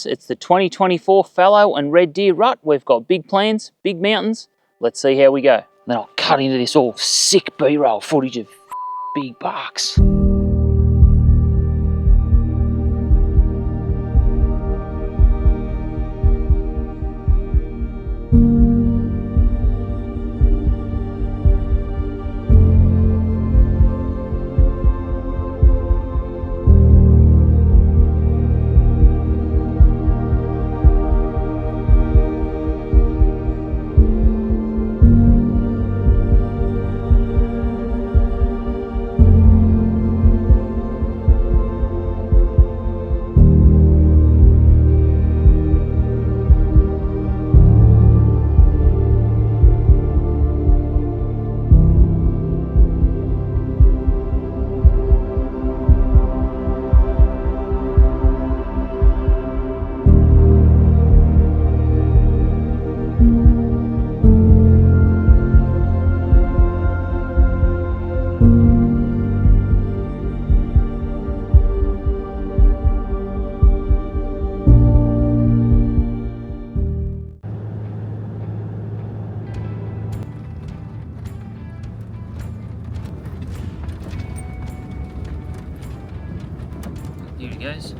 It's the 2024 fallow and red deer rut. We've got big plans, big mountains. Let's see how we go. Then I'll cut into this all sick B-roll footage of big bucks. Here he goes.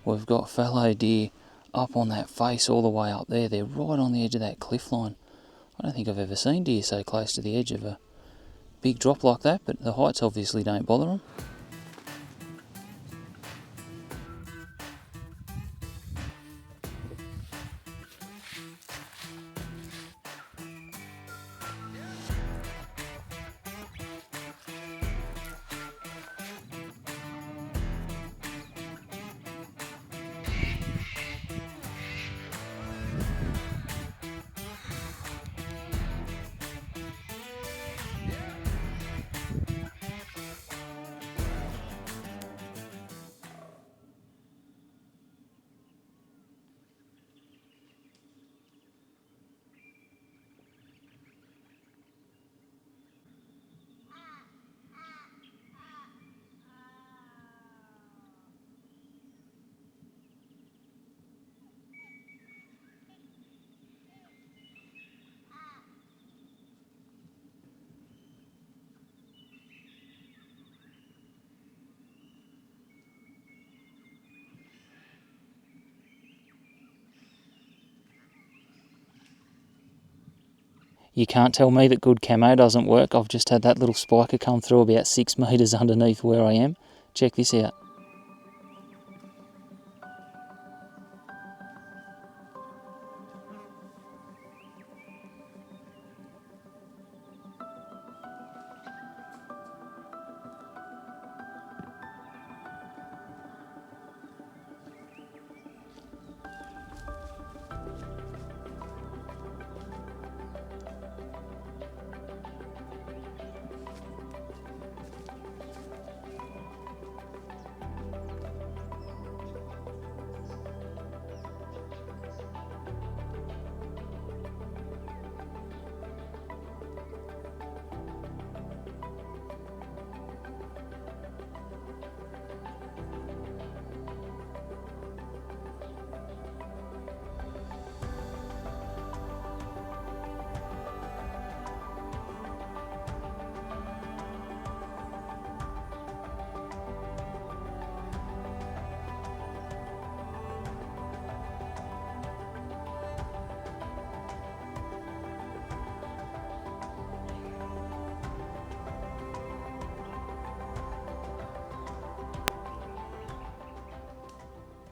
We've got fallow deer up on that face all the way up there. They're right on the edge of that cliff line. I don't think I've ever seen deer so close to the edge of a big drop like that, but the heights obviously don't bother them. You can't tell me that good camo doesn't work. I've just had that little spiker come through about 6 metres underneath where I am. Check this out.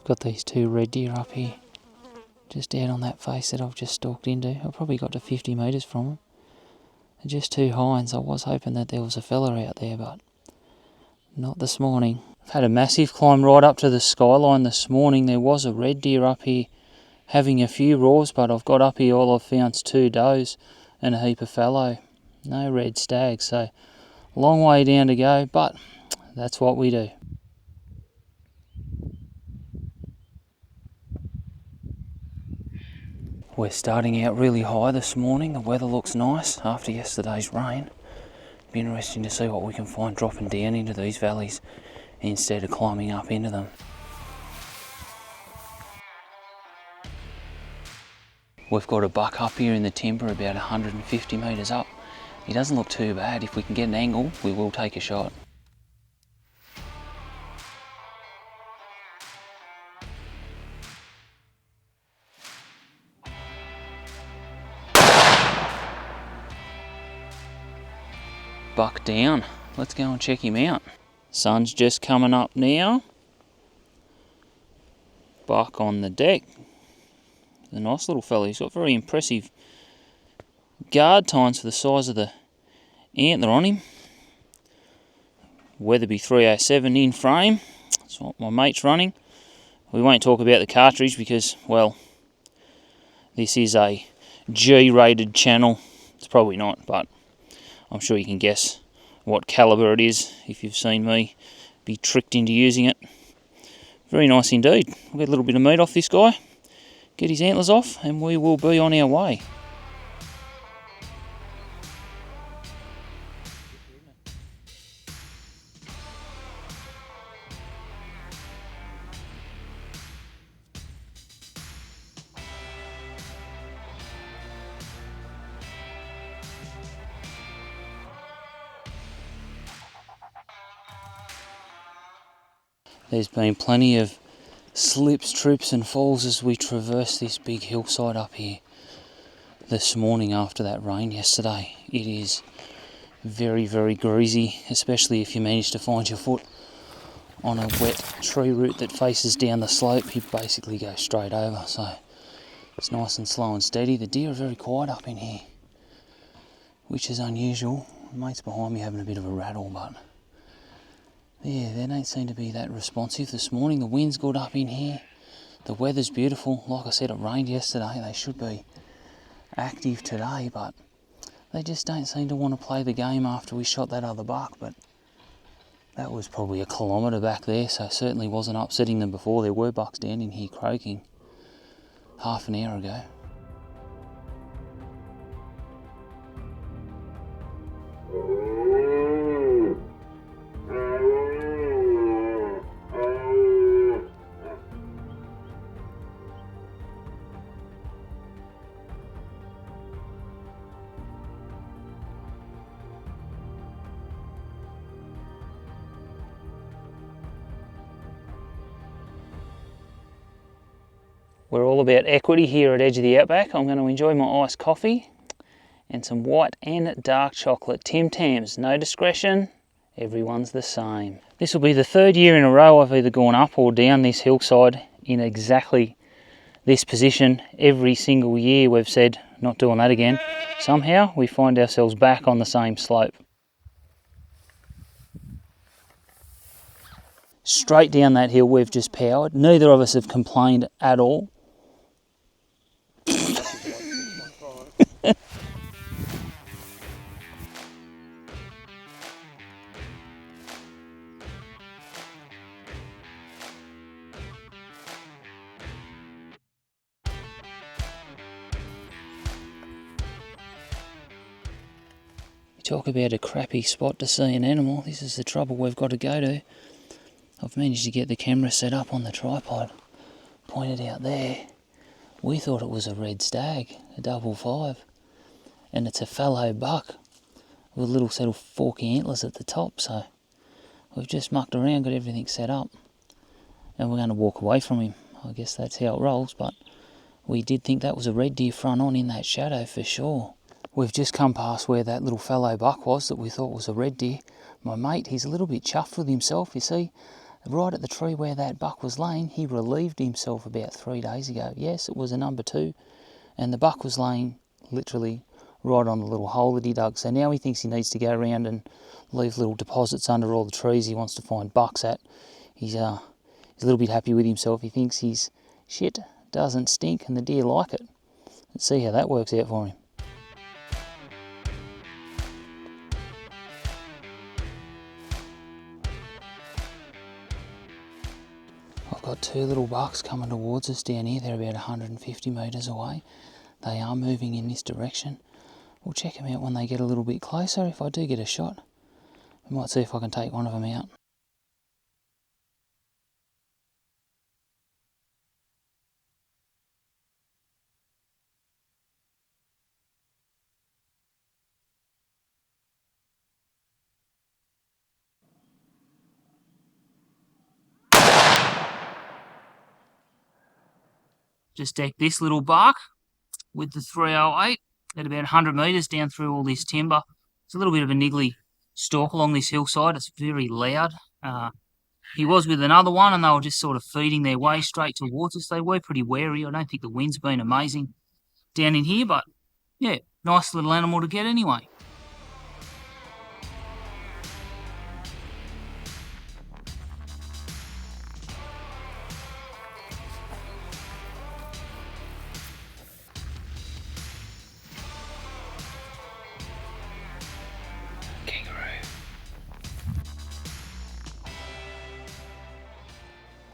Got these two red deer up here, just out on that face that I've just stalked into. I've probably got to 50 metres from them. They're just two hinds. I was hoping that there was a fella out there, but not this morning. I've had a massive climb right up to the skyline this morning. There was a red deer up here having a few roars, but I've got up here, all I've found's 2 does and a heap of fallow. No red stags, so long way down to go, but that's what we do. We're starting out really high this morning. The weather looks nice after yesterday's rain. Be interesting to see what we can find dropping down into these valleys instead of climbing up into them. We've got a buck up here in the timber about 150 metres up. He doesn't look too bad. If we can get an angle, we will take a shot. Buck down. Let's go and check him out. Sun's just coming up now. Buck on the deck. A nice little fella. He's got very impressive guard tines for the size of the antler on him. Weatherby 307 in frame. That's what my mate's running. We won't talk about the cartridge because, well, this is a G-rated channel. It's probably not, but I'm sure you can guess what calibre it is if you've seen me be tricked into using it. Very nice indeed. We'll get a little bit of meat off this guy, get his antlers off, and we will be on our way. There's been plenty of slips, trips and falls as we traverse this big hillside up here this morning after that rain yesterday. It is very, very greasy, especially if you manage to find your foot on a wet tree root that faces down the slope. You basically go straight over, so it's nice and slow and steady. The deer are very quiet up in here, which is unusual. My mate's behind me having a bit of a rattle, but yeah, they don't seem to be that responsive this morning. The wind's good up in here. The weather's beautiful. Like I said, it rained yesterday. They should be active today, but they just don't seem to want to play the game after we shot that other buck. But that was probably a kilometre back there, so certainly wasn't upsetting them before. There were bucks down in here croaking half an hour ago. We're all about equity here at Edge of the Outback. I'm going to enjoy my iced coffee and some white and dark chocolate Tim Tams. No discretion, everyone's the same. This will be the 3rd year in a row I've either gone up or down this hillside in exactly this position. Every single year we've said, not doing that again. Somehow we find ourselves back on the same slope. Straight down that hill we've just powered. Neither of us have complained at all. Talk about a crappy spot to see an animal. This is the trouble we've got to go to. I've managed to get the camera set up on the tripod, pointed out there. We thought it was a red stag, a 5.5, and it's a fallow buck with little sort of forky antlers at the top, so we've just mucked around, got everything set up, and we're going to walk away from him. I guess that's how it rolls, but we did think that was a red deer front on in that shadow for sure. We've just come past where that little fallow buck was that we thought was a red deer. My mate, he's a little bit chuffed with himself, you see. Right at the tree where that buck was laying, he relieved himself about 3 days ago. Yes, it was a number 2, and the buck was laying literally right on the little hole that he dug. So now he thinks he needs to go around and leave little deposits under all the trees he wants to find bucks at. He's a little bit happy with himself. He thinks his shit doesn't stink and the deer like it. Let's see how that works out for him. I've got two little bucks coming towards us down here. They're about 150 metres away. They are moving in this direction. We'll check them out when they get a little bit closer. If I do get a shot, we might see if I can take one of them out. Just decked this little buck with the 308 at about 100 metres down through all this timber. It's a little bit of a niggly stalk along this hillside. It's very loud. He was with another one and they were just sort of feeding their way straight towards us. They were pretty wary. I don't think the wind's been amazing down in here, but yeah, nice little animal to get anyway.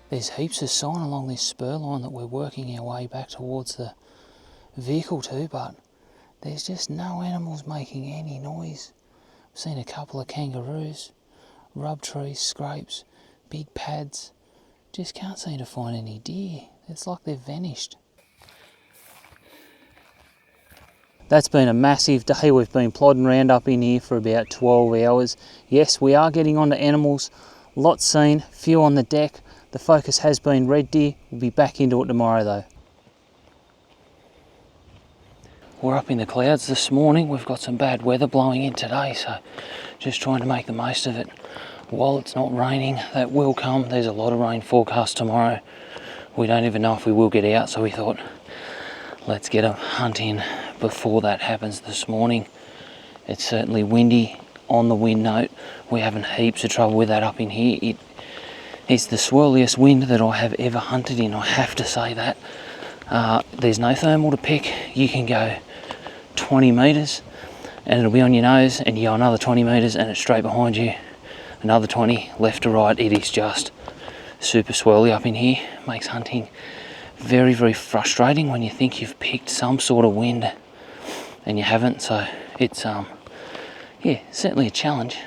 There's heaps of sign along this spur line that we're working our way back towards the vehicle to, but there's just no animals making any noise. I've seen a couple of kangaroos, rub trees, scrapes, big pads. Just can't seem to find any deer. It's like they've vanished. That's been a massive day. We've been plodding around up in here for about 12 hours. Yes, we are getting onto animals. Lots seen, few on the deck. The focus has been red deer. We'll be back into it tomorrow though. We're up in the clouds this morning. We've got some bad weather blowing in today, so just trying to make the most of it. While it's not raining, that will come. There's a lot of rain forecast tomorrow. We don't even know if we will get out, so we thought, let's get a hunt in before that happens this morning. It's certainly windy. On the wind note, we're having heaps of trouble with that up in here. It's the swirliest wind that I have ever hunted in, I have to say that. There's no thermal to pick. You can go 20 metres and it'll be on your nose, and you go another 20 metres and it's straight behind you. Another 20 left to right. It is just super swirly up in here. Makes hunting very, very frustrating when you think you've picked some sort of wind and you haven't. So it's yeah, certainly a challenge.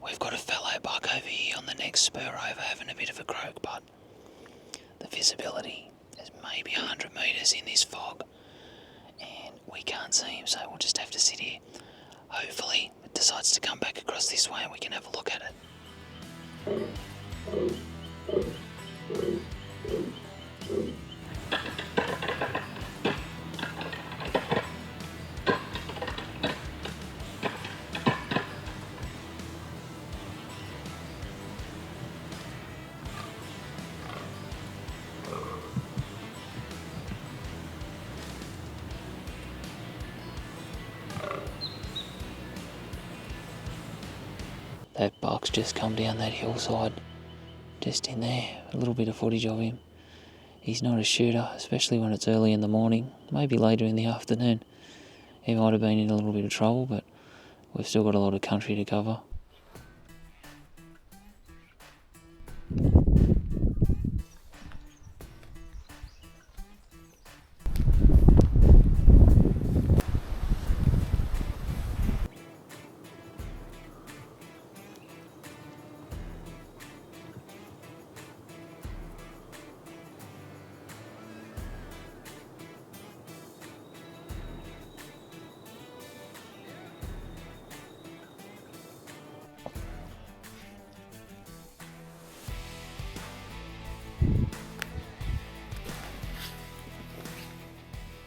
We've got a fallow buck over here on the next spur over having a bit of a croak, but the visibility is maybe 100 metres in this fog and we can't see him, so we'll just have to sit here. Hopefully it decides to come back across this way and we can have a look at it. That buck's just come down that hillside, just in there. A little bit of footage of him. He's not a shooter, especially when it's early in the morning, maybe later in the afternoon. He might have been in a little bit of trouble, but we've still got a lot of country to cover.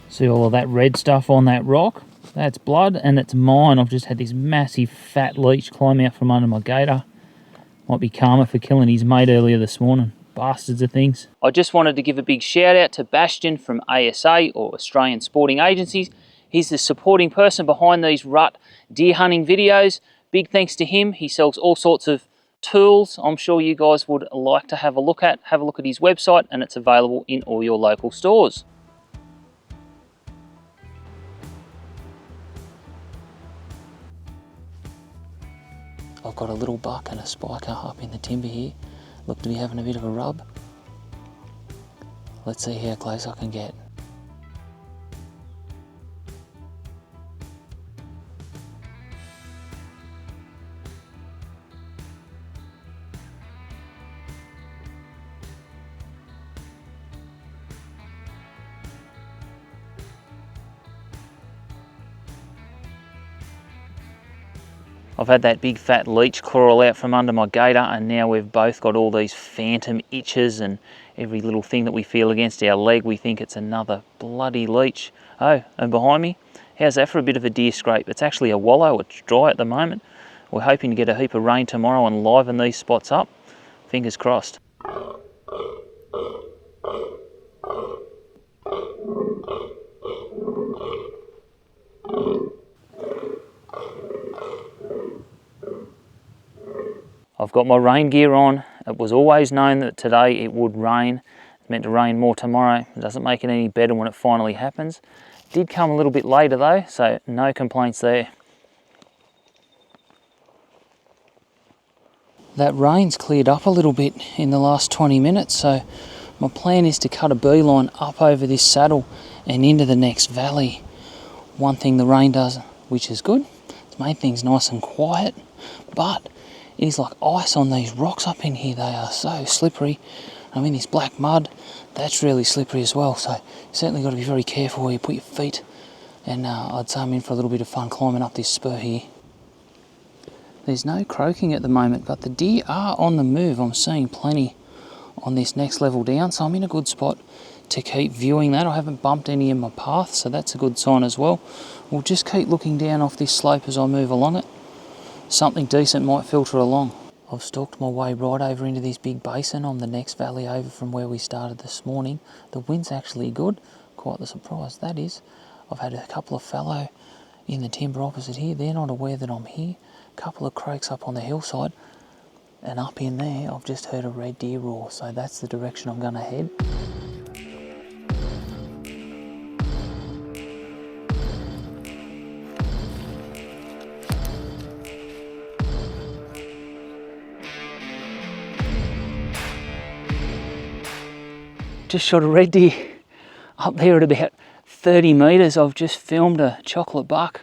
See all of that red stuff on that rock? That's blood, and it's mine. I've just had this massive fat leech climb out from under my gator. Might be karma for killing his mate earlier this morning. Bastards of things. I just wanted to give a big shout out to Bastion from ASA, or Australian Sporting Agencies. He's the supporting person behind these rut deer hunting videos. Big thanks to him. He sells all sorts of tools I'm sure you guys would like to have a look at. Have a look at his website, and it's available in all your local stores. I've got a little buck and a spiker up in the timber here. Look to be having a bit of a rub. Let's see how close I can get. I've had that big fat leech crawl out from under my gator, and now we've both got all these phantom itches, and every little thing that we feel against our leg, we think it's another bloody leech. Oh, and behind me, how's that for a bit of a deer scrape? It's actually a wallow. It's dry at the moment. We're hoping to get a heap of rain tomorrow and liven these spots up. Fingers crossed. I've got my rain gear on. It was always known that today it would rain. It's meant to rain more tomorrow. It doesn't make it any better when it finally happens. It did come a little bit later though, so no complaints there. That rain's cleared up a little bit in the last 20 minutes, so my plan is to cut a beeline up over this saddle and into the next valley. One thing the rain does, which is good, it's made things nice and quiet, but it is like ice on these rocks up in here. They are so slippery. I mean, this black mud, that's really slippery as well, so you certainly got to be very careful where you put your feet. And I'd say I'm in for a little bit of fun climbing up this spur here. There's no croaking at the moment, but the deer are on the move. I'm seeing plenty on this next level down, so I'm in a good spot to keep viewing that. I haven't bumped any in my path, so that's a good sign as well. We'll just keep looking down off this slope as I move along it. Something decent might filter along. I've stalked my way right over into this big basin on the next valley over from where we started this morning. The wind's actually good, quite the surprise that is. I've had a couple of fallow in the timber opposite here. They're not aware that I'm here. A couple of croaks up on the hillside, and up in there I've just heard a red deer roar, so that's the direction I'm going to head. Just shot a red deer up there at about 30 metres. I've just filmed a chocolate buck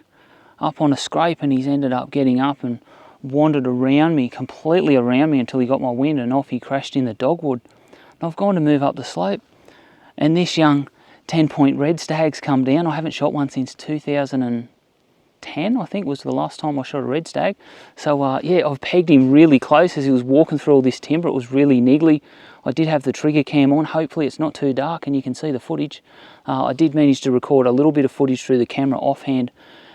up on a scrape, and he's ended up getting up and wandered around me, completely around me, until he got my wind, and off he crashed in the dogwood. And I've gone to move up the slope, and this young 10-point red stag's come down. I haven't shot one since 2010, I think was the last time I shot a red stag. So yeah, I've pegged him really close as he was walking through all this timber. It was really niggly. I did have the trigger cam on. Hopefully it's not too dark and you can see the footage. I did manage to record a little bit of footage through the camera offhand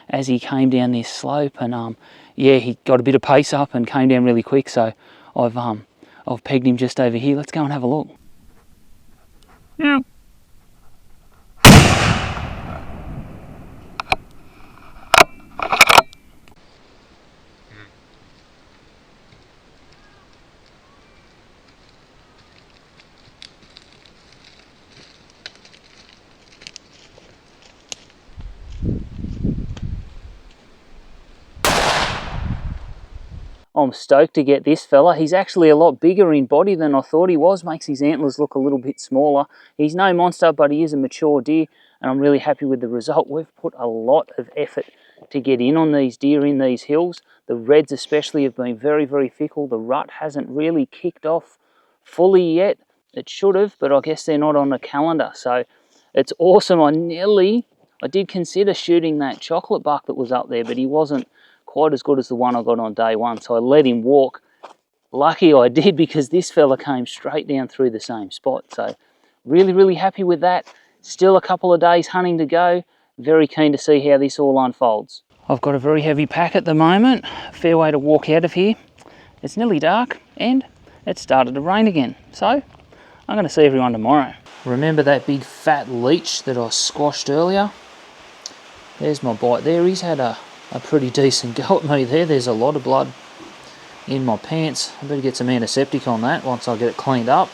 as he came down this slope, and yeah, he got a bit of pace up and came down really quick. So I've pegged him just over here. Let's go and have a look. Yeah. I'm stoked to get this fella. He's actually a lot bigger in body than I thought he was. Makes his antlers look a little bit smaller. He's no monster, but he is a mature deer, and I'm really happy with the result. We've put a lot of effort to get in on these deer in these hills. The reds especially have been very, very fickle. The rut hasn't really kicked off fully yet. It should have, but I guess they're not on the calendar. So it's awesome. I did consider shooting that chocolate buck that was up there, but he wasn't quite as good as the one I got on day one, so I let him walk. Lucky I did, because this fella came straight down through the same spot. So really, really happy with that. Still a couple of days hunting to go. Very keen to see how this all unfolds. I've got a very heavy pack at the moment. Fair way to walk out of here. It's nearly dark and it started to rain again. So I'm going to see everyone tomorrow. Remember that big fat leech that I squashed earlier? There's my bite there. He's had a pretty decent go at me there. There's a lot of blood in my pants. I better get some antiseptic on that once I get it cleaned up.